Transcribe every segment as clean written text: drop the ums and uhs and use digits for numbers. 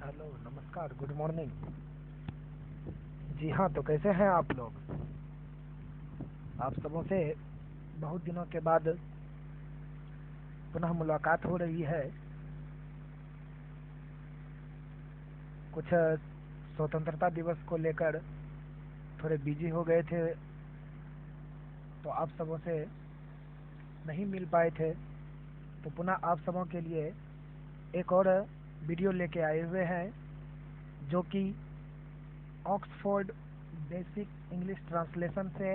Hello, नमस्कार, good morning. जी हाँ, तो कैसे हैं आप लोग? आप सबों से बहुत दिनों के बाद पुनः मुलाकात हो रही है। कुछ स्वतंत्रता दिवस को लेकर थोड़े बिजी हो गए थे, तो आप सबों से नहीं मिल पाए थे। तो पुनः आप सबों के लिए एक और वीडियो लेके आए हुए हैं, जो कि ऑक्सफोर्ड बेसिक इंग्लिश ट्रांसलेशन से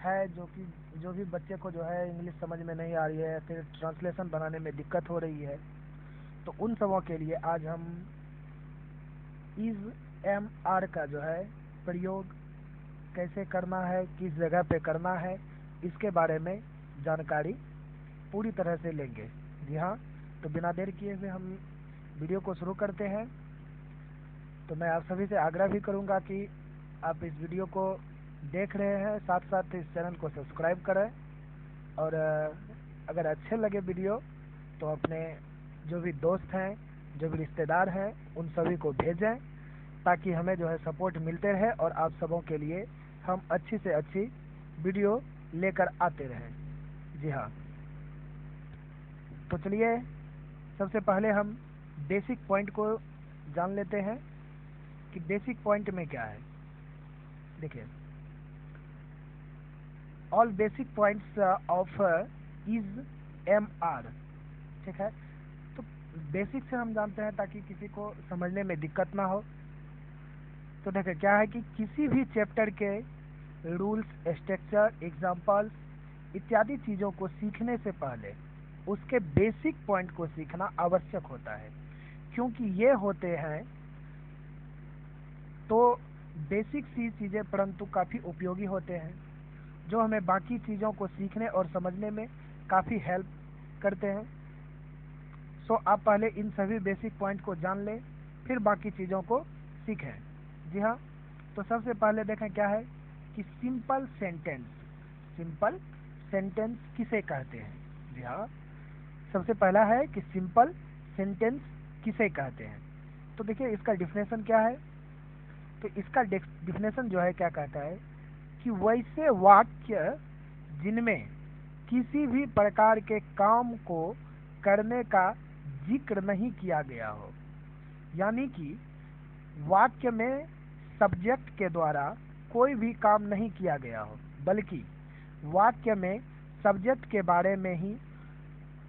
है। जो भी बच्चे को जो है इंग्लिश समझ में नहीं आ रही है, फिर ट्रांसलेशन बनाने में दिक्कत हो रही है, तो उन सबों के लिए आज हम इज एम आर का जो है प्रयोग कैसे करना है, किस जगह पे करना है, इसके बारे में जानकारी पूरी तरह से लेंगे। जी हाँ, तो बिना देर किए हुए हम वीडियो को शुरू करते हैं। तो मैं आप सभी से आग्रह भी करूंगा कि आप इस वीडियो को देख रहे हैं, साथ साथ इस चैनल को सब्सक्राइब करें, और अगर अच्छे लगे वीडियो तो अपने जो भी दोस्त हैं, जो भी रिश्तेदार हैं, उन सभी को भेजें, ताकि हमें जो है सपोर्ट मिलते रहे और आप सबों के लिए हम अच्छी से अच्छी वीडियो लेकर आते रहें। जी हाँ, तो चलिए सबसे पहले हम बेसिक पॉइंट को जान लेते हैं कि बेसिक पॉइंट में क्या है। देखिए, all basic points of is am are, ठीक है। तो बेसिक से हम जानते हैं ताकि किसी को समझने में दिक्कत ना हो। तो देखिए क्या है कि किसी भी चैप्टर के रूल्स, स्ट्रक्चर, एग्जाम्पल्स इत्यादि चीज़ों को सीखने से पहले उसके बेसिक पॉइंट को सीखना आवश्यक होता है, क्योंकि ये होते हैं तो बेसिक सी चीज़ें परंतु काफ़ी उपयोगी होते हैं, जो हमें बाकी चीज़ों को सीखने और समझने में काफ़ी हेल्प करते हैं। सो आप पहले इन सभी बेसिक पॉइंट को जान लें, फिर बाकी चीज़ों को सीखें। जी हाँ, तो सबसे पहले देखें क्या है कि सिंपल सेंटेंस। सिंपल सेंटेंस किसे कहते हैं? जी हाँ, सबसे पहला है कि सिंपल सेंटेंस किसे कहते हैं। तो देखिए इसका डिफिनेशन क्या है। तो इसका डिफिनेशन जो है क्या कहता है कि वैसे वाक्य जिनमें किसी भी प्रकार के काम को करने का जिक्र नहीं किया गया हो, यानी कि वाक्य में सब्जेक्ट के द्वारा कोई भी काम नहीं किया गया हो, बल्कि वाक्य में सब्जेक्ट के बारे में ही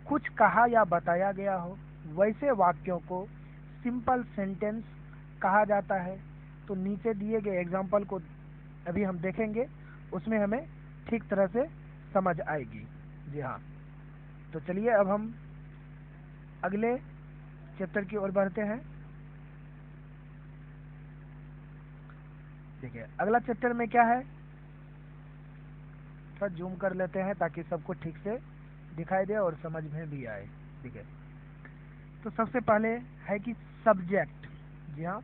कुछ कहा या बताया गया हो, वैसे वाक्यों को सिंपल सेंटेंस कहा जाता है। तो नीचे दिए गए एग्जाम्पल को अभी हम देखेंगे, उसमें हमें ठीक तरह से समझ आएगी। जी हाँ, तो चलिए अब हम अगले चैप्टर की ओर बढ़ते हैं। देखिए अगला चैप्टर में क्या है, थोड़ा जूम कर लेते हैं ताकि सबको ठीक से दिखाई दे और समझ में भी आए। देखिए, तो सबसे पहले है कि सब्जेक्ट। जी हाँ,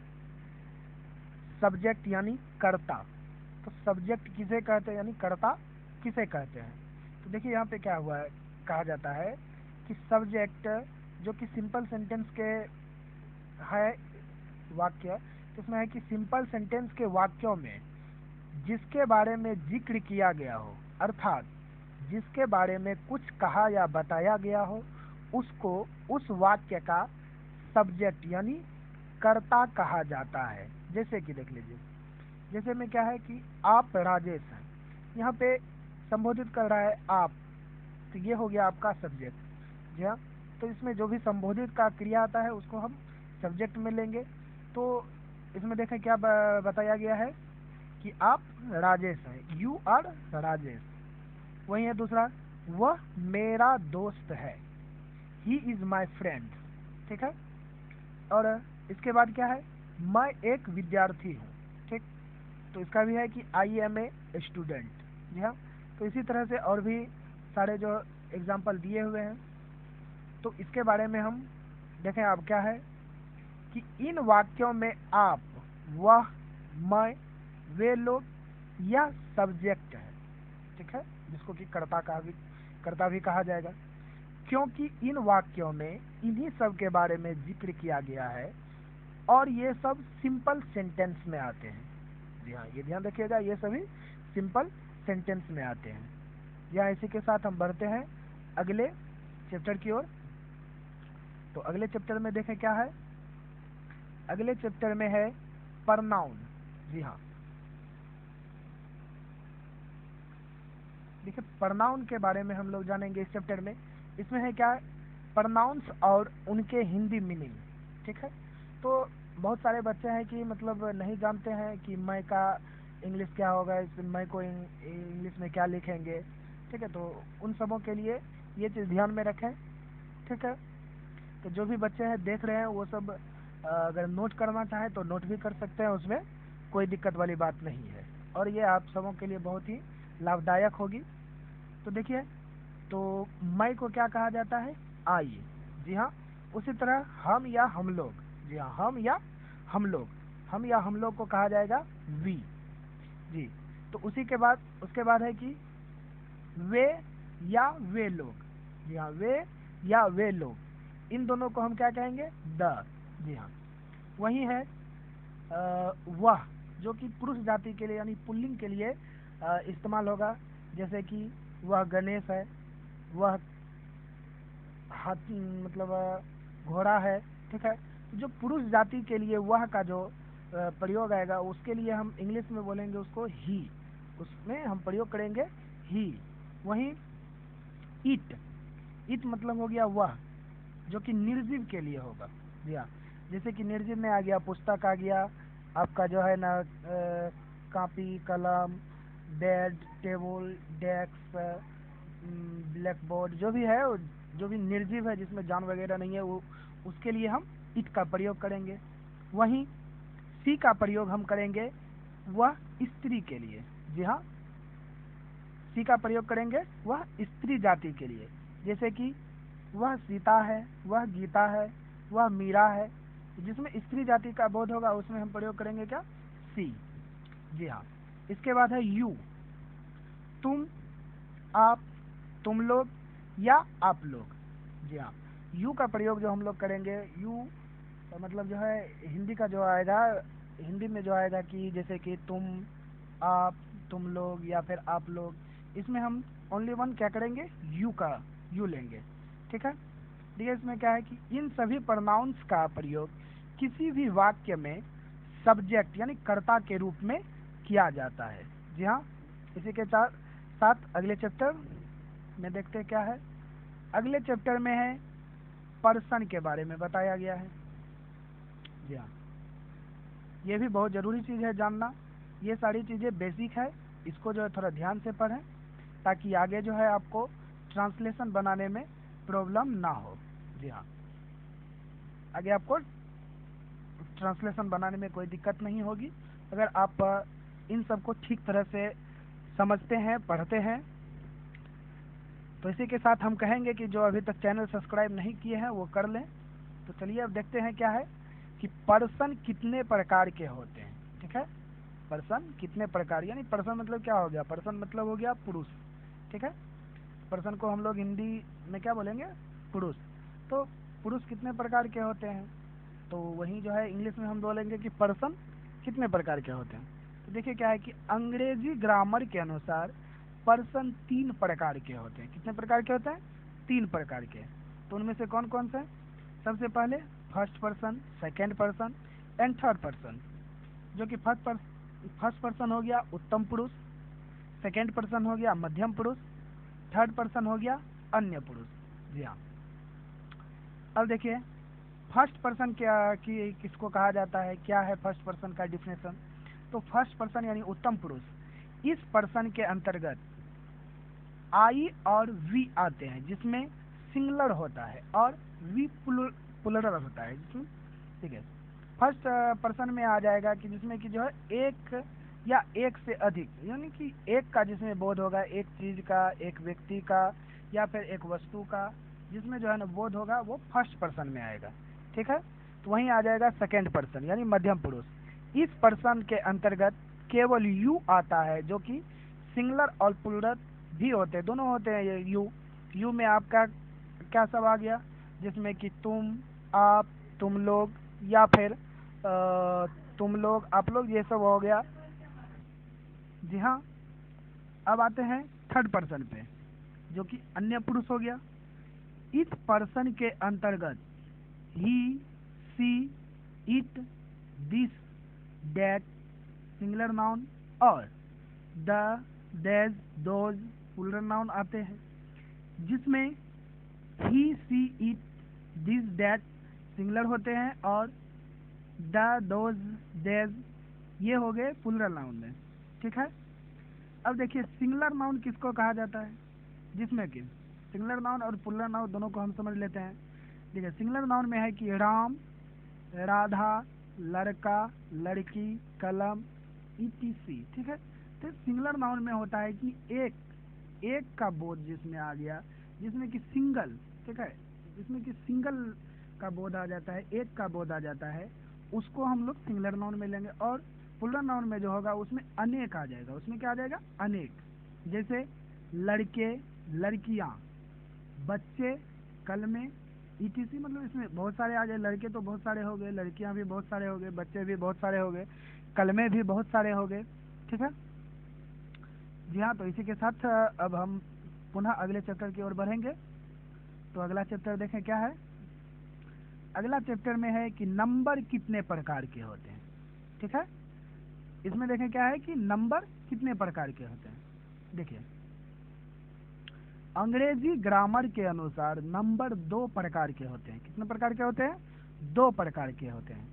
सब्जेक्ट यानी कर्ता। तो सब्जेक्ट किसे कहते हैं, यानी कर्ता किसे कहते हैं। तो देखिए यहाँ पे क्या हुआ है, कहा जाता है कि सब्जेक्ट जो कि सिंपल सेंटेंस के है वाक्य, तो इसमें है कि सिंपल सेंटेंस के वाक्यों में जिसके बारे में जिक्र किया गया हो, अर्थात जिसके बारे में कुछ कहा या बताया गया हो, उसको उस वाक्य का सब्जेक्ट यानी कर्ता कहा जाता है। जैसे कि देख लीजिए, जैसे में क्या है कि आप राजेश हैं, यहाँ पे संबोधित कर रहा है आप, तो ये हो गया आपका सब्जेक्ट। जी हाँ, तो इसमें जो भी संबोधित का क्रिया आता है उसको हम सब्जेक्ट में लेंगे। तो इसमें देखें क्या बताया गया है कि आप राजेश हैं, यू आर राजेश। वही है दूसरा, वह मेरा दोस्त है, ही इज माई फ्रेंड। ठीक है, और इसके बाद क्या है, मैं एक विद्यार्थी हूँ। ठीक, तो इसका भी है कि आई एम ए स्टूडेंट। जी हाँ, तो इसी तरह से और भी सारे जो एग्जाम्पल दिए हुए हैं, तो इसके बारे में हम देखें। अब क्या है कि इन वाक्यों में आप, वह, मैं, वे लोग, यह सब्जेक्ट है। ठीक है, जिसको कि कर्ता भी कहा जाएगा, क्योंकि इन वाक्यों में इन्हीं सब के बारे में जिक्र किया गया है और ये सब सिंपल सेंटेंस में आते हैं। जी हाँ, ये ध्यान रखिएगा, ये सभी सिंपल सेंटेंस में आते हैं। जी हाँ, इसी के साथ हम बढ़ते हैं अगले चैप्टर की ओर। तो अगले चैप्टर में देखें क्या है। अगले चैप्टर में है प्रनाउन। जी हाँ, देखिए प्रनाउन के बारे में हम लोग जानेंगे इस चैप्टर में। इसमें है क्या, प्रनाउंस और उनके हिंदी मीनिंग। ठीक है, तो बहुत सारे बच्चे हैं कि मतलब नहीं जानते हैं कि मैं का इंग्लिश क्या होगा, इस मैं को इंग्लिश में क्या लिखेंगे। ठीक है, तो उन सबों के लिए ये चीज़ ध्यान में रखें। ठीक है, तो जो भी बच्चे हैं देख रहे हैं वो सब अगर नोट करना चाहें तो नोट भी कर सकते हैं, उसमें कोई दिक्कत वाली बात नहीं है, और ये आप सबों के लिए बहुत ही लाभदायक होगी। तो देखिए, तो मैं को क्या कहा जाता है, आई। जी हाँ, उसी तरह हम या हम लोग। जी हाँ, हम या हम लोग, हम या हम लोग को कहा जाएगा वी। जी, तो उसी के बाद उसके बाद है कि वे या वे लोग। जी हाँ, वे या वे लोग, इन दोनों को हम क्या कहेंगे, द। जी हाँ, वही है वह, जो कि पुरुष जाति के लिए यानी पुल्लिंग के लिए इस्तेमाल होगा। जैसे कि वह गणेश है, वह हाथी मतलब घोड़ा है। ठीक है, तो जो पुरुष जाति के लिए वह का जो प्रयोग आएगा, उसके लिए हम इंग्लिश में बोलेंगे उसको ही, उसमें हम प्रयोग करेंगे ही। वहीं इट, इट मतलब हो गया वह, जो कि निर्जीव के लिए होगा। जी हाँ, जैसे कि निर्जीव में आ गया पुस्तक, आ गया आपका जो है ना कॉपी कलम, bed table desk black board, जो भी है, जो भी निर्जीव है जिसमें जान वगैरह नहीं है, वो उसके लिए हम इट का प्रयोग करेंगे। वहीं सी का प्रयोग हम करेंगे वह स्त्री के लिए। जी हाँ, सी का प्रयोग करेंगे वह स्त्री जाति के लिए। जैसे कि वह सीता है, वह गीता है, वह मीरा है, जिसमें स्त्री जाति का बोध होगा उसमें हम प्रयोग करेंगे क्या, सी। जी हाँ, इसके बाद है यू, तुम, आप, तुम लोग या आप लोग। जी हाँ, यू का प्रयोग जो हम लोग करेंगे, यू मतलब जो है हिंदी का जो आएगा, हिंदी में जो आएगा कि जैसे कि तुम, आप, तुम लोग या फिर आप लोग, इसमें हम ओनली वन क्या करेंगे, यू का यू लेंगे। ठीक है, देखिए इसमें क्या है कि इन सभी प्रोनाउंस का प्रयोग किसी भी वाक्य में सब्जेक्ट यानी कर्ता के रूप में किया जाता है। जी हाँ, इसी के साथ अगले चैप्टर में देखते हैं क्या है। अगले चैप्टर में है पर्सन के बारे में बताया गया है। जी हाँ, ये भी बहुत ज़रूरी चीज़ है जानना। ये सारी चीज़ें बेसिक है, इसको जो है थोड़ा ध्यान से पढ़ें ताकि आगे जो है आपको ट्रांसलेशन बनाने में प्रॉब्लम ना हो। जी हाँ, आगे आपको ट्रांसलेशन बनाने में कोई दिक्कत नहीं होगी अगर आप इन सब को ठीक तरह से समझते हैं, पढ़ते हैं। तो इसी के साथ हम कहेंगे कि जो अभी तक चैनल सब्सक्राइब नहीं किए हैं वो कर लें। तो चलिए अब देखते हैं क्या है कि पर्सन कितने प्रकार के होते हैं। ठीक है, पर्सन कितने प्रकार, यानी पर्सन मतलब क्या हो गया, पर्सन मतलब हो गया पुरुष। ठीक है, पर्सन को हम लोग हिंदी में क्या बोलेंगे, पुरुष। तो पुरुष कितने प्रकार के होते हैं, तो वही जो है इंग्लिश में हम बोलेंगे कि पर्सन कितने प्रकार के होते हैं। तो देखिए क्या है कि अंग्रेजी ग्रामर के अनुसार पर्सन 3 प्रकार के होते हैं। कितने प्रकार के होते हैं, 3 प्रकार के। तो उनमें से कौन कौन से, सबसे पहले first person, second person and third person. जो कि फर्स्ट पर्सन हो गया उत्तम पुरुष, सेकेंड पर्सन हो गया मध्यम पुरुष, थर्ड पर्सन हो गया अन्य पुरुष। जी हाँ, अब देखिए फर्स्ट पर्सन क्या की किसको कहा जाता है, क्या है फर्स्ट पर्सन का डिफिनेशन। तो फर्स्ट पर्सन यानी उत्तम पुरुष, इस पर्सन के अंतर्गत आई और वी आते हैं, जिसमें सिंगुलर होता है और वी प्लुरल होता है जिसमें। ठीक है, फर्स्ट पर्सन में आ जाएगा कि जिसमें कि जो है एक या एक से अधिक, यानी कि एक का जिसमें बोध होगा, एक चीज का, एक व्यक्ति का या फिर एक वस्तु का, जिसमें जो है ना बोध होगा वो फर्स्ट पर्सन में आएगा। ठीक है, तो वहीं आ जाएगा सेकेंड पर्सन यानी मध्यम पुरुष। इस पर्सन के अंतर्गत केवल यू आता है, जो कि सिंगुलर और प्लुरल भी होते हैं, दोनों होते हैं ये यू। यू में आपका क्या सब आ गया, जिसमें कि तुम, आप, तुम लोग या फिर तुम लोग, आप लोग, ये सब हो गया। जी हाँ, अब आते हैं थर्ड पर्सन पे, जो कि अन्य पुरुष हो गया। इस पर्सन के अंतर्गत he, she, it, this, that singular noun और the, these, those plural noun आते हैं, जिसमें he, she, it, this, that singular होते हैं और द, दोज, देज ये हो गए प्लूरल नाउन में। ठीक है। अब देखिए सिंगुलर नाउन किसको कहा जाता है, जिसमें कि सिंगुलर नाउन और प्लूरल नाउन दोनों को हम समझ लेते हैं। देखिए सिंगुलर नाउन में है कि राम, राधा, लड़का, लड़की, कलम, etc। ठीक है। तो सिंगुलर नाउन में होता है कि एक का बोध जिसमें आ गया, जिसमें कि सिंगल, ठीक है, जिसमें कि सिंगल का बोध आ जाता है, एक का बोध आ जाता है, उसको हम लोग सिंगुलर नाउन में लेंगे। और प्लूरल नाउन में जो होगा उसमें अनेक आ जाएगा, उसमें क्या आ जाएगा, अनेक। जैसे लड़के, लड़कियां, बच्चे, कलमे, etc। मतलब इसमें बहुत सारे आ गए, लड़के तो बहुत सारे हो गए, लड़कियां भी बहुत सारे हो गए, बच्चे भी बहुत सारे हो गए, कलमे भी बहुत सारे हो गए। ठीक है। जी हाँ, तो इसी के साथ अब हम पुनः अगले चैप्टर की ओर बढ़ेंगे। तो अगला चैप्टर देखें क्या है। अगला चैप्टर में है कि नंबर कितने प्रकार के होते हैं। ठीक है। इसमें देखें क्या है कि नंबर कितने प्रकार के होते हैं। देखिए अंग्रेजी ग्रामर के अनुसार नंबर 2 प्रकार के होते हैं। कितने प्रकार के होते हैं, 2 प्रकार के होते हैं।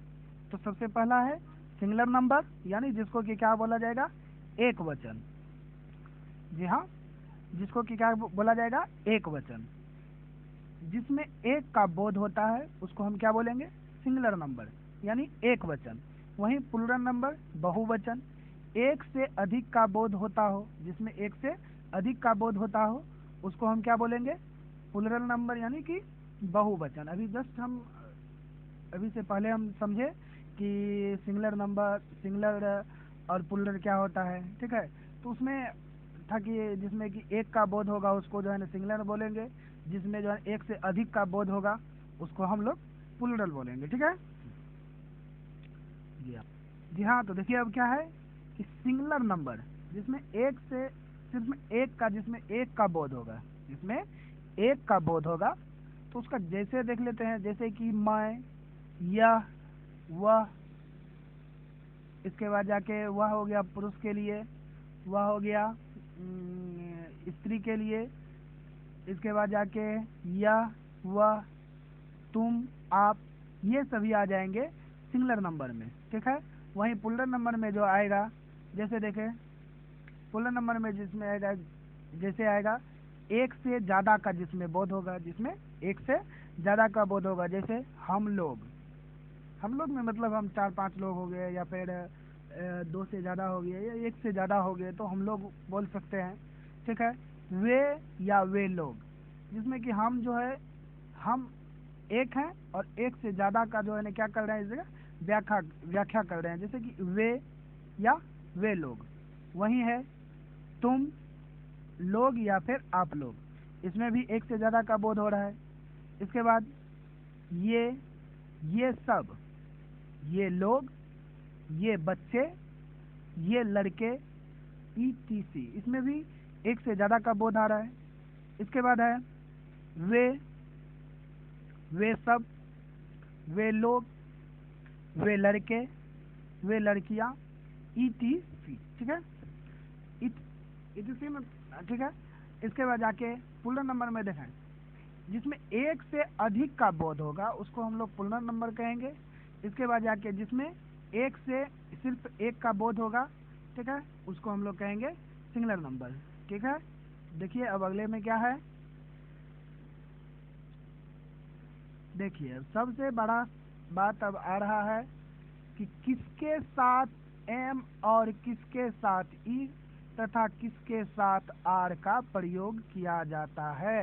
तो सबसे पहला है सिंगुलर नंबर, यानी जिसको कि क्या बोला जाएगा, एक वचन। जी हाँ, जिसको कि क्या बोला जाएगा, एक वचन, जिसमें एक का बोध होता है उसको हम क्या बोलेंगे, सिंगुलर नंबर, यानी एक वचन। वहीं प्लूरल नंबर बहुवचन, एक से अधिक का बोध होता हो, जिसमें एक से अधिक का बोध होता हो उसको हम क्या बोलेंगे, प्लूरल नंबर, यानी कि बहुवचन। अभी से पहले हम समझे कि सिंगुलर नंबर, सिंगुलर और प्लूरल क्या होता है। ठीक है। तो उसमें था कि जिसमें कि एक का बोध होगा उसको जो है ना सिंगुलर बोलेंगे, जिसमें जो है एक से अधिक का बोध होगा उसको हम लोग प्लूरल बोलेंगे। ठीक है। जी हाँ। जी हाँ, तो देखिए अब क्या है कि सिंगुलर नंबर जिसमें एक से सिर्फ एक का, जिसमें एक का बोध होगा, जिसमें एक का बोध होगा, तो उसका जैसे देख लेते हैं, जैसे कि मैं, यह, वह, इसके बाद जाके वह हो गया पुरुष के लिए, वह हो गया स्त्री के लिए, इसके बाद जाके यह, वह, तुम, आप, ये सभी आ जाएंगे सिंगुलर नंबर में। ठीक है। वहीं प्लूरल नंबर में जो आएगा, जैसे देखें प्लूरल नंबर में जिसमें आएगा, जैसे आएगा एक से ज्यादा का जिसमें बोध होगा, जिसमें एक से ज्यादा का बोध होगा, जैसे हम लोग में मतलब हम 4-5 लोग हो गए, या फिर 2 से ज्यादा हो गए, या 1 से ज्यादा हो गए, तो हम लोग बोल सकते हैं। ठीक है। वे या वे लोग, जिसमें कि हम जो है, हम एक हैं और एक से ज्यादा का जो है ना क्या कर रहे हैं, इस जगह व्याख्या कर रहे हैं, जैसे कि वे या वे लोग। वही है तुम लोग या फिर आप लोग, इसमें भी एक से ज्यादा का बोध हो रहा है। इसके बाद ये सब, ये लोग, ये बच्चे, ये लड़के, etc। इसमें भी एक से ज्यादा का बोध आ रहा है। इसके बाद है वे सब, वे लोग, वे लड़के, वे लड़कियां, etc। ठीक है। etc में, ठीक है। इसके बाद जाके प्लूरल नंबर में देखें, जिसमें एक से अधिक का बोध होगा उसको हम लोग प्लूरल नंबर कहेंगे। इसके बाद जाके जिसमें एक से सिर्फ एक का बोध होगा, ठीक है, उसको हम लोग कहेंगे सिंगुलर नंबर। ठीक है। देखिए अब अगले में क्या है, देखिए सबसे बड़ा बात अब आ रहा है कि किसके साथ एम और किसके साथ ई तथा किसके साथ आर का प्रयोग किया जाता है।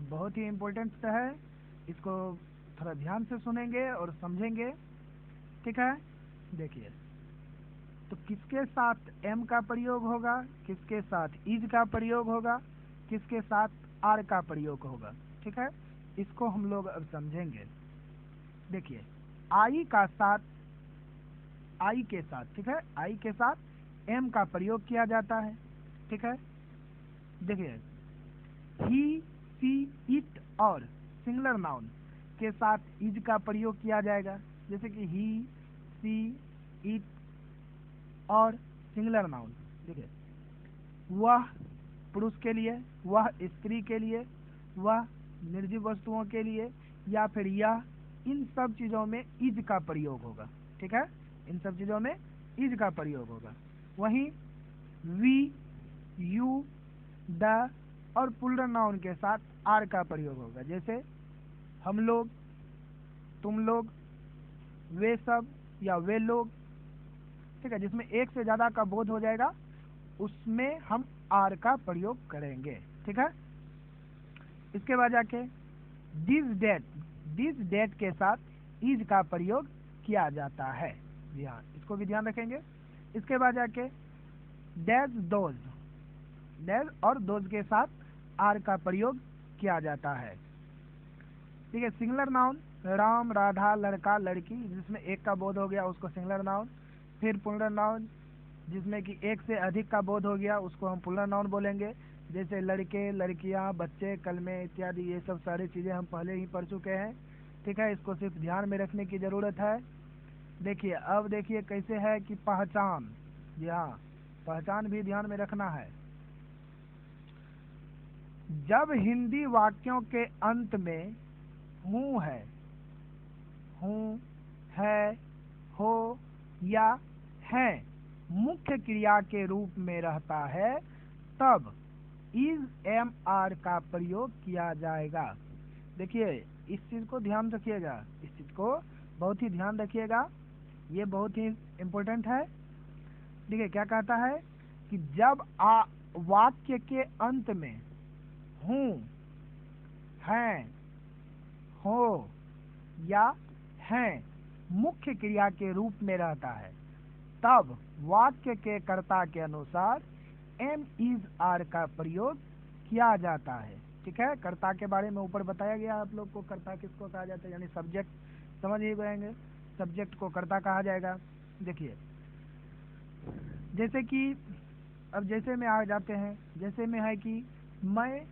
बहुत ही इम्पोर्टेंट है, इसको थोड़ा ध्यान से सुनेंगे और समझेंगे। ठीक है। देखिए तो किसके साथ एम का प्रयोग होगा, किसके साथ इज का प्रयोग होगा, किसके साथ आर का प्रयोग होगा। ठीक है। इसको हम लोग अब समझेंगे। देखिए आई का साथ आई के साथ, ठीक है, आई के साथ एम का प्रयोग किया जाता है, ठीक है। देखिए ही, सी, इट और सिंगुलर नाउन के साथ इज का प्रयोग किया जाएगा, जैसे कि ही, सी, इट और सिंगुलर नाउन। देखिए वह पुरुष के लिए, वह स्त्री के लिए, वह निर्जीव वस्तुओं के लिए, या फिर यह, इन सब चीजों में इज का प्रयोग होगा, ठीक है, इन सब चीजों में इज का प्रयोग होगा। वहीं वी, यू, द और प्लूरल नाउन के साथ आर का प्रयोग होगा, जैसे हम लोग, तुम लोग, वे सब या वे लोग, ठीक है, जिसमें एक से ज्यादा का बोध हो जाएगा उसमें हम आर का प्रयोग करेंगे, ठीक है। इसके बाद जाके दिस डेट के साथ इज का प्रयोग किया जाता है, जी हाँ, इसको भी ध्यान रखेंगे। इसके बाद जाके डैज और दोज के साथ आर का प्रयोग किया जाता है, ठीक है। सिंगुलर नाउन राम, राधा, लड़का, लड़की, जिसमें एक का बोध हो गया उसको सिंगुलर नाउन। फिर प्लूरल नाउन जिसमें कि एक से अधिक का बोध हो गया उसको हम प्लूरल नाउन बोलेंगे, जैसे लड़के, लड़कियां, बच्चे, कलमे इत्यादि, ये सब सारी चीजें हम पहले ही पढ़ चुके हैं, ठीक है। इसको सिर्फ ध्यान में रखने की जरूरत है। देखिए अब देखिए कैसे है कि पहचान, जी हाँ, पहचान भी ध्यान में रखना है। जब हिंदी वाक्यों के अंत में हूँ है, हूँ, है, हो या है मुख्य क्रिया के रूप में रहता है तब इज एम आर का प्रयोग किया जाएगा। देखिए इस चीज को ध्यान रखिएगा, इस चीज को बहुत ही ध्यान रखिएगा, ये बहुत ही इम्पोर्टेंट है। देखिए क्या कहता है कि जब वाक्य के अंत में हूँ, हैं, हो या हैं मुख्य क्रिया के रूप में रहता है तब वाक्य के कर्ता के अनुसार एम इज आर का प्रयोग किया जाता है, ठीक है। कर्ता के बारे में ऊपर बताया गया आप लोग को, कर्ता किसको कहा जाता है, यानी सब्जेक्ट, समझ ही गएंगे, सब्जेक्ट को कर्ता कहा जाएगा। देखिए जैसे कि अब जैसे में आ जाते हैं, जैसे में है कि मैं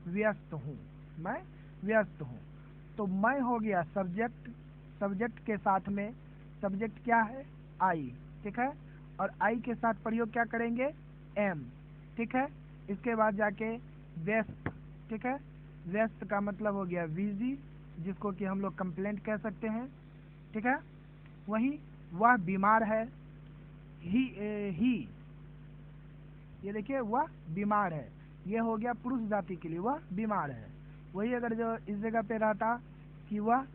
व्यस्त हूँ, मैं व्यस्त हूँ, तो मैं हो गया सब्जेक्ट, सब्जेक्ट के साथ में सब्जेक्ट क्या है, आई, ठीक है, और आई के साथ प्रयोग क्या करेंगे, एम, ठीक है। इसके बाद जाके व्यस्त, ठीक है, व्यस्त का मतलब हो गया बिजी, जिसको कि हम लोग कंप्लेंट कह सकते हैं, ठीक है। वहीं वह बीमार है, ही, ये देखिए वह बीमार है, ये हो गया पुरुष जाति के लिए, वह बीमार है। वही अगर जो इस जगह पे रहता कि वह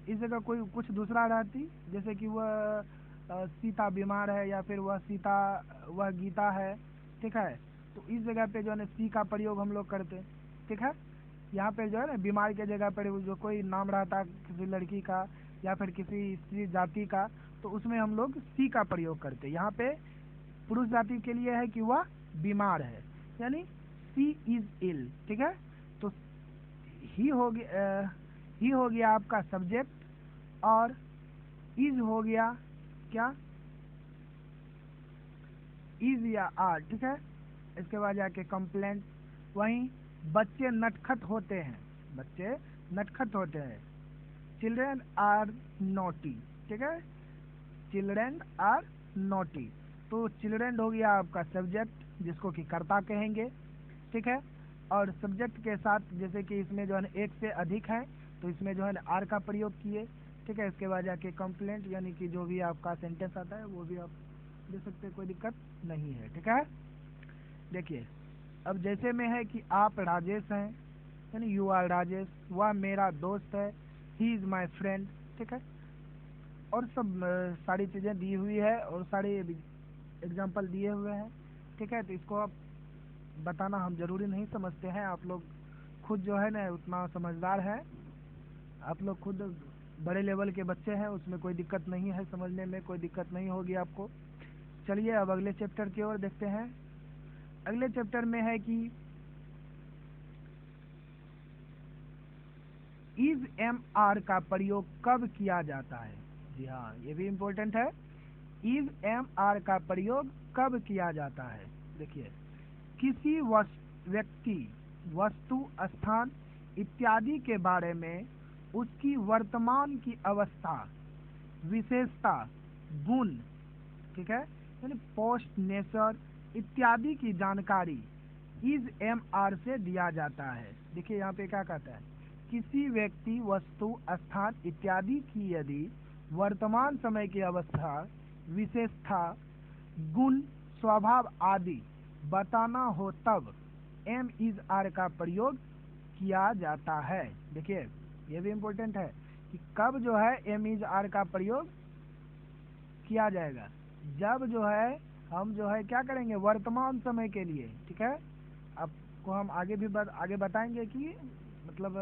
इस जगह कोई कुछ दूसरा रहती, जैसे कि वह सीता बीमार है या फिर वह सीता, वह गीता है, ठीक है, तो इस जगह पे जो है ना सी का प्रयोग हम लोग करते, ठीक है। यहाँ पे जो है ना बीमार के जगह पर जो कोई नाम रहता किसी लड़की का या फिर किसी स्त्री जाति का, तो उसमें हम लोग सी का प्रयोग करते। यहाँ पे पुरुष जाति के लिए है कि वह बीमार है, यानी सी इज इल, ठीक है। तो ही हो गया आपका सब्जेक्ट और इज हो गया क्या, इज या आर, ठीक है। इसके बाद जाके कंप्लेंट। वहीं बच्चे नटखट होते हैं, बच्चे नटखट होते हैं, चिल्ड्रेन आर नोटी, ठीक है, चिल्ड्रेन आर नोटी। तो चिल्ड्रेन हो गया आपका सब्जेक्ट जिसको कि कर्ता कहेंगे, ठीक है। और सब्जेक्ट के साथ जैसे कि इसमें जो है एक से अधिक है तो इसमें जो है आर का प्रयोग किए, ठीक है। इसके बाद जाके कंप्लेंट, यानी कि जो भी आपका सेंटेंस आता है वो भी आप दे सकते, कोई दिक्कत नहीं है, ठीक है। देखिए अब जैसे में है कि आप राजेश हैं, यानी यू आर राजेश, वह मेरा दोस्त है, ही इज माई फ्रेंड, ठीक है। और सब सारी चीज़ें दी हुई है और सारे एग्जाम्पल दिए हुए हैं, ठीक है। तो इसको आप बताना हम जरूरी नहीं समझते हैं, आप लोग खुद जो है ना उतना समझदार है, आप लोग खुद बड़े लेवल के बच्चे हैं, उसमें कोई दिक्कत नहीं है, समझने में कोई दिक्कत नहीं होगी आपको। चलिए अब अगले चैप्टर की ओर देखते हैं। अगले चैप्टर में है कि इज एम आर का प्रयोग कब किया जाता है? जी हाँ, ये भी इम्पोर्टेंट है। इज एम आर का प्रयोग कब किया जाता है? देखिए, किसी व्यक्ति, वस्तु, स्थान इत्यादि के बारे में उसकी वर्तमान की अवस्था, विशेषता, गुण, ठीक है, यानी पोस्ट, नेचर इत्यादि की जानकारी इज एम आर से दिया जाता है। देखिए यहाँ पे क्या कहता है, किसी व्यक्ति, वस्तु, स्थान इत्यादि की यदि वर्तमान समय की अवस्था, विशेषता, गुण, स्वभाव आदि बताना हो तब एम इज आर का प्रयोग किया जाता है। देखिए ये भी इम्पोर्टेंट है कि कब जो है एम इज आर का प्रयोग किया जाएगा, जब जो है हम जो है क्या करेंगे, वर्तमान समय के लिए, ठीक है। आपको हम आगे भी आगे बताएंगे कि मतलब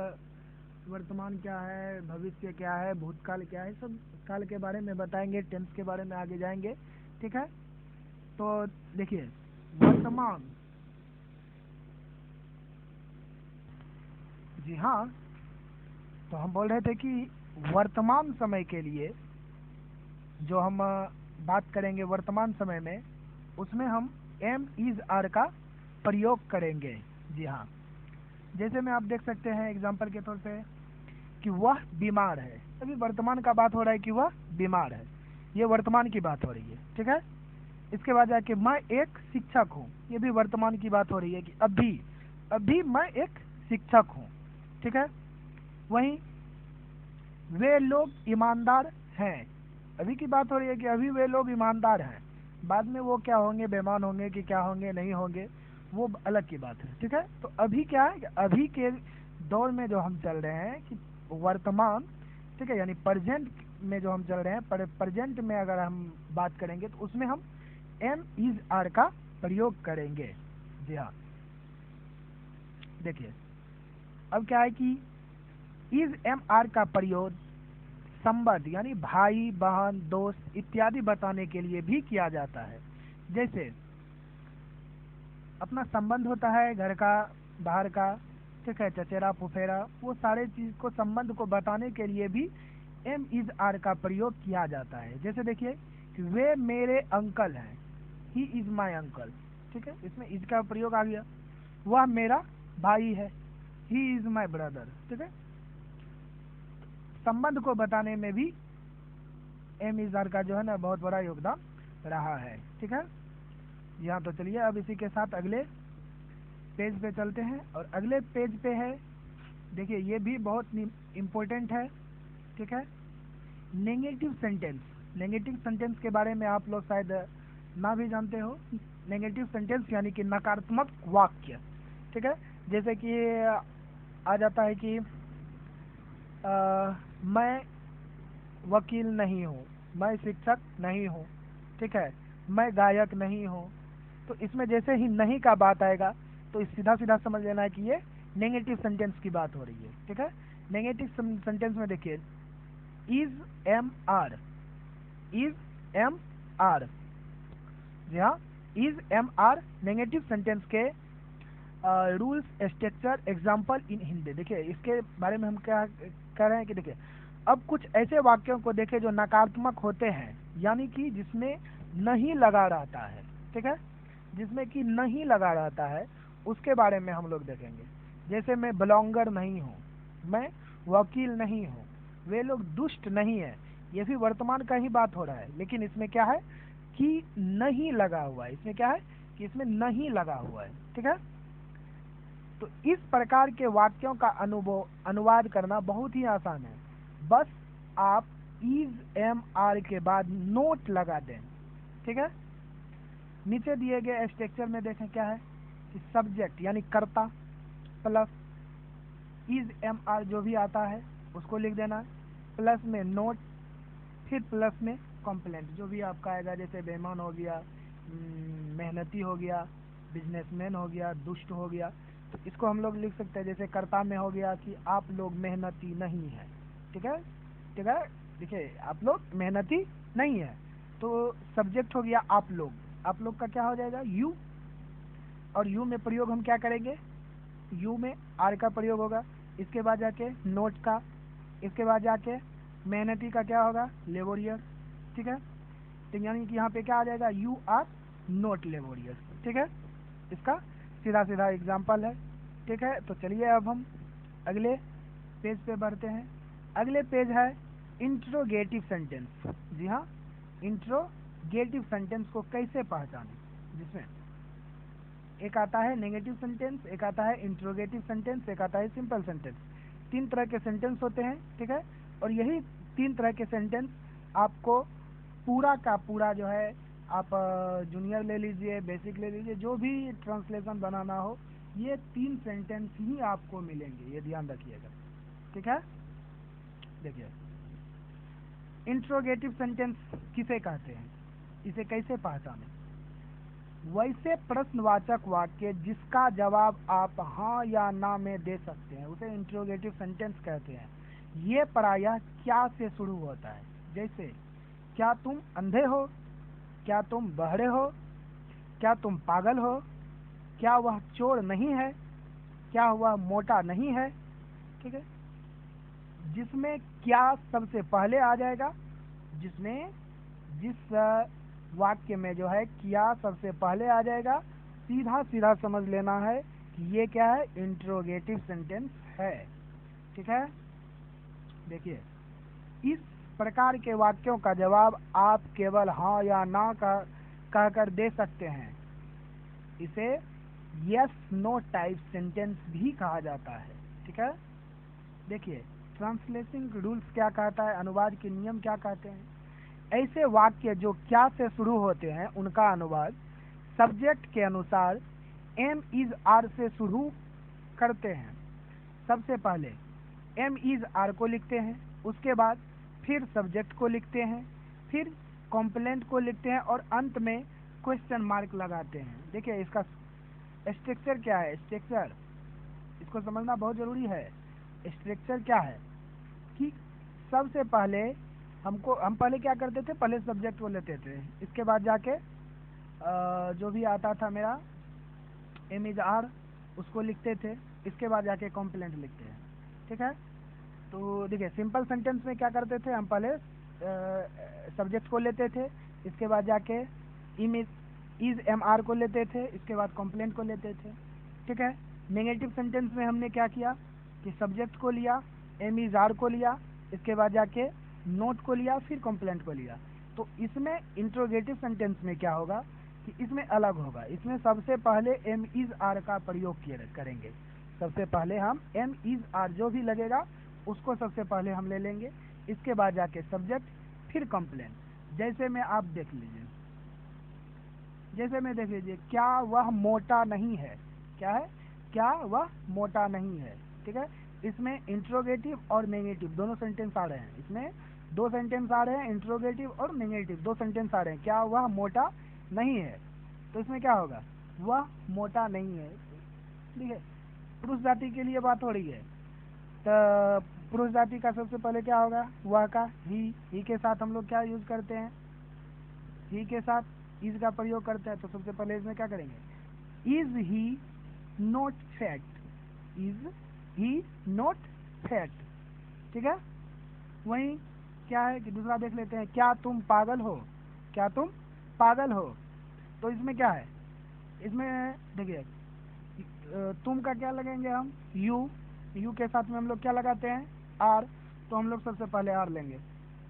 वर्तमान क्या है, भविष्य क्या है, भूतकाल क्या है, सब काल के बारे में बताएंगे, टेंस के बारे में आगे जाएंगे, ठीक है। तो देखिए वर्तमान, जी हाँ, तो हम बोल रहे थे कि वर्तमान समय के लिए जो हम बात करेंगे वर्तमान समय में, उसमें हम एम इज आर का प्रयोग करेंगे। जी हाँ, जैसे में आप देख सकते हैं एग्जाम्पल के तौर पे कि वह बीमार है, अभी वर्तमान का बात हो रहा है कि वह बीमार है, ये वर्तमान की बात हो रही है, ठीक है। इसके बाद जाके मैं एक शिक्षक हूँ, ये भी वर्तमान की बात हो रही है कि अभी मैं एक शिक्षक हूँ, ठीक है। वहीं वे लोग ईमानदार हैं, अभी की बात हो रही है कि अभी वे लोग ईमानदार हैं, बाद में वो क्या होंगे, बेईमान होंगे कि क्या होंगे, नहीं होंगे, वो अलग की बात है, ठीक है। तो अभी क्या है कि अभी के दौर में जो हम चल रहे हैं कि वर्तमान, ठीक है, यानी प्रेजेंट में जो हम चल रहे हैं, प्रेजेंट में अगर हम बात करेंगे तो उसमें हम एम इज आर का प्रयोग करेंगे। जी हाँ, देखिए अब क्या है कि इज एम आर का प्रयोग संबंध यानी भाई, बहन, दोस्त इत्यादि बताने के लिए भी किया जाता है। जैसे अपना संबंध होता है घर का, बाहर का, ठीक है, चचेरा, फुफेरा, वो सारे चीज को, संबंध को बताने के लिए भी एम इज आर का प्रयोग किया जाता है। जैसे देखिए कि वे मेरे अंकल हैं, ही इज माई अंकल, ठीक है, इसमें इज का प्रयोग आ गया। वह मेरा भाई है, ही इज माई ब्रदर, ठीक है। संबंध को बताने में भी एम इज आर का जो है ना बहुत बड़ा योगदान रहा है, ठीक है। यहाँ तो चलिए अब इसी के साथ अगले पेज पे चलते हैं, और अगले पेज पे है, देखिए ये भी बहुत इम्पोर्टेंट है, ठीक है, नेगेटिव सेंटेंस। नेगेटिव सेंटेंस के बारे में आप लोग शायद ना भी जानते हो। नेगेटिव सेंटेंस यानी कि नकारात्मक वाक्य, ठीक है। जैसे कि आ जाता है कि मैं वकील नहीं हूँ, मैं शिक्षक नहीं हूँ, ठीक है, मैं गायक नहीं हूँ। तो इसमें जैसे ही नहीं का बात आएगा तो सीधा सीधा समझ लेना है कि ये नेगेटिव सेंटेंस की बात हो रही है, ठीक है। नेगेटिव सेंटेंस में देखिए is am are, is am are, जी हाँ, is am are negative sentence के rules, structure, example in Hindi. देखिए इसके बारे में हम क्या कह रहे हैं कि देखिए अब कुछ ऐसे वाक्यों को देखें जो नकारात्मक होते हैं, यानी कि जिसमें नहीं लगा रहता है, ठीक है, जिसमें कि नहीं लगा रहता है, उसके बारे में हम लोग देखेंगे। जैसे मैं ब्लॉगर नहीं हूँ, मैं वकील नहीं हूँ, वे लोग दुष्ट नहीं है, ये भी वर्तमान का ही बात हो रहा है, लेकिन इसमें क्या है कि नहीं लगा हुआ है, इसमें क्या है कि इसमें नहीं लगा हुआ है, ठीक है। तो इस प्रकार के वाक्यों का अनुवाद करना बहुत ही आसान है, बस आप इज एम आर के बाद नोट लगा दें, ठीक है। नीचे दिए गए स्ट्रक्चर में देखें क्या है कि सब्जेक्ट यानी कर्ता प्लस इज एम आर जो भी आता है उसको लिख देना, प्लस में नोट, फिर प्लस में कॉम्प्लेंट जो भी आपका आएगा, जैसे बेईमान हो गया, मेहनती हो गया, बिजनेसमैन हो गया, दुष्ट हो गया। तो इसको हम लोग लिख सकते हैं, जैसे कर्ता में हो गया कि आप लोग मेहनती नहीं है, ठीक है, ठीक है। देखिए आप लोग मेहनती नहीं है, तो सब्जेक्ट हो गया आप लोग का क्या हो जाएगा यू, और यू में प्रयोग हम क्या करेंगे, यू में आर का प्रयोग होगा, इसके बाद जाके नोट का, इसके बाद जाके मेहनती का क्या होगा, लेबोरियस। ठीक है, तो यानी कि यहाँ पे क्या आ जाएगा, यू आर नोट लेबोरियस। ठीक है, इसका सीधा सीधा एग्जाम्पल है। ठीक है, तो चलिए अब हम अगले पेज पे बढ़ते हैं। अगले पेज है इंट्रोगेटिव सेंटेंस। जी हाँ, इंट्रोगेटिव सेंटेंस को कैसे पहचानें, जिसमें एक आता है नेगेटिव सेंटेंस, एक आता है इंट्रोगेटिव सेंटेंस, एक आता है सिंपल सेंटेंस। 3 तरह के सेंटेंस होते हैं। ठीक है, और यही 3 तरह के सेंटेंस आपको पूरा का पूरा जो है, आप जूनियर ले लीजिए, बेसिक ले लीजिए, जो भी ट्रांसलेशन बनाना हो, ये 3 सेंटेंस ही आपको मिलेंगे, ये ध्यान रखिएगा। ठीक है, देखिए इंट्रोगेटिव सेंटेंस किसे कहते हैं, इसे कैसे पहचानें। वैसे प्रश्नवाचक वाक्य जिसका जवाब आप हाँ या ना में दे सकते हैं, उसे इंट्रोगेटिव सेंटेंस कहते हैं। ये प्रायः क्या से शुरू होता है, जैसे क्या तुम अंधे हो, क्या तुम बहरे हो, क्या तुम पागल हो, क्या वह चोर नहीं है, क्या वह मोटा नहीं है। ठीक है, जिसमें क्या सबसे पहले आ जाएगा, जिसमें जिस वाक्य में जो है क्या सबसे पहले आ जाएगा, सीधा सीधा समझ लेना है कि ये क्या है, इंट्रोगेटिव सेंटेंस है। ठीक है, देखिए इस प्रकार के वाक्यों का जवाब आप केवल हाँ या ना कहकर दे सकते हैं। इसे यस नो टाइप सेंटेंस भी कहा जाता है। ठीक है, देखिए ट्रांसलेशन रूल्स क्या कहता है, अनुवाद के नियम क्या कहते हैं। ऐसे वाक्य जो क्या से शुरू होते हैं, उनका अनुवाद सब्जेक्ट के अनुसार एम इज आर से शुरू करते हैं। सबसे पहले एम इज आर को लिखते हैं, उसके बाद फिर सब्जेक्ट को लिखते हैं, फिर कॉम्प्लेंट को लिखते हैं और अंत में क्वेश्चन मार्क लगाते हैं। देखिए इसका स्ट्रक्चर क्या है, स्ट्रक्चर इसको समझना बहुत जरूरी है। स्ट्रक्चर क्या है कि सबसे पहले हम पहले क्या करते थे, पहले सब्जेक्ट को लेते थे, इसके बाद जाके जो भी आता था मेरा एम इज आर उसको लिखते थे, इसके बाद जाके कॉम्प्लेंट लिखते हैं। ठीक है, तो देखिए सिंपल सेंटेंस में क्या करते थे, हम पहले सब्जेक्ट को लेते थे, इसके बाद जाके इज एम आर को लेते थे, इसके बाद कॉम्प्लेंट को लेते थे। ठीक है, नेगेटिव सेंटेंस में हमने क्या किया कि सब्जेक्ट को लिया, एम इज आर को लिया, इसके बाद जाके नोट को लिया, फिर कॉम्प्लेंट को लिया। तो इसमें इंट्रोगेटिव सेंटेंस में क्या होगा कि इसमें अलग होगा, इसमें सबसे पहले एम इज आर का प्रयोग करेंगे। सबसे पहले हम एम इज आर जो भी लगेगा उसको सबसे पहले हम ले लेंगे, इसके बाद जाके सब्जेक्ट, फिर कॉम्प्लेंट। जैसे में आप देख लीजिए, जैसे में देख लीजिए, क्या वह मोटा नहीं है, क्या है, क्या वह मोटा नहीं है। ठीक है, इसमें इंट्रोगेटिव और नेगेटिव दोनों सेंटेंस आ रहे हैं, इसमें 2 सेंटेंस आ रहे हैं, इंट्रोगेटिव और नेगेटिव 2 सेंटेंस आ रहे हैं। क्या वह मोटा नहीं है, तो इसमें क्या होगा, वह मोटा नहीं है। ठीक है, पुरुष जाति के लिए बात हो रही है, तो पुरुष जाति का सबसे पहले क्या होगा, वह का ही के साथ हम लोग क्या यूज करते हैं, ही के साथ इज का प्रयोग करते हैं। तो सबसे पहले इसमें क्या करेंगे, is he not fat, is he not fat. ठीक है, वहीं क्या है कि दूसरा देख लेते हैं, क्या तुम पागल हो, क्या तुम पागल हो। तो इसमें क्या है, इसमें देखिए तुम का क्या लगेंगे हम, यू के साथ में हम लोग क्या लगाते हैं, आर। तो हम लोग सबसे पहले आर लेंगे,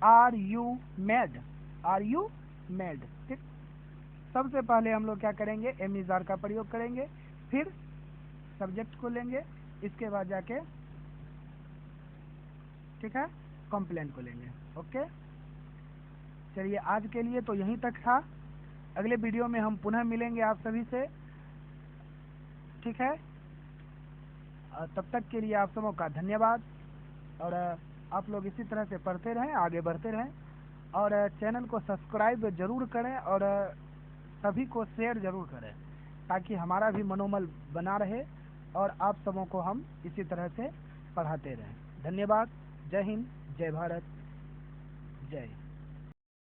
are you mad, are you mad. ठीक, सबसे पहले हम लोग क्या करेंगे, एम इज आर का प्रयोग करेंगे, फिर सब्जेक्ट को लेंगे, इसके बाद जाके ठीक है कॉम्प्लेंट को लेंगे। ओके, चलिए आज के लिए तो यहीं तक था, अगले वीडियो में हम पुनः मिलेंगे आप सभी से। ठीक है, तब तक के लिए आप सबों का धन्यवाद, और आप लोग इसी तरह से पढ़ते रहें, आगे बढ़ते रहें, और चैनल को सब्सक्राइब जरूर करें और सभी को शेयर जरूर करें, ताकि हमारा भी मनोबल बना रहे और आप सबों को हम इसी तरह से पढ़ाते रहें। धन्यवाद, जय हिंद, जय भारत, जय।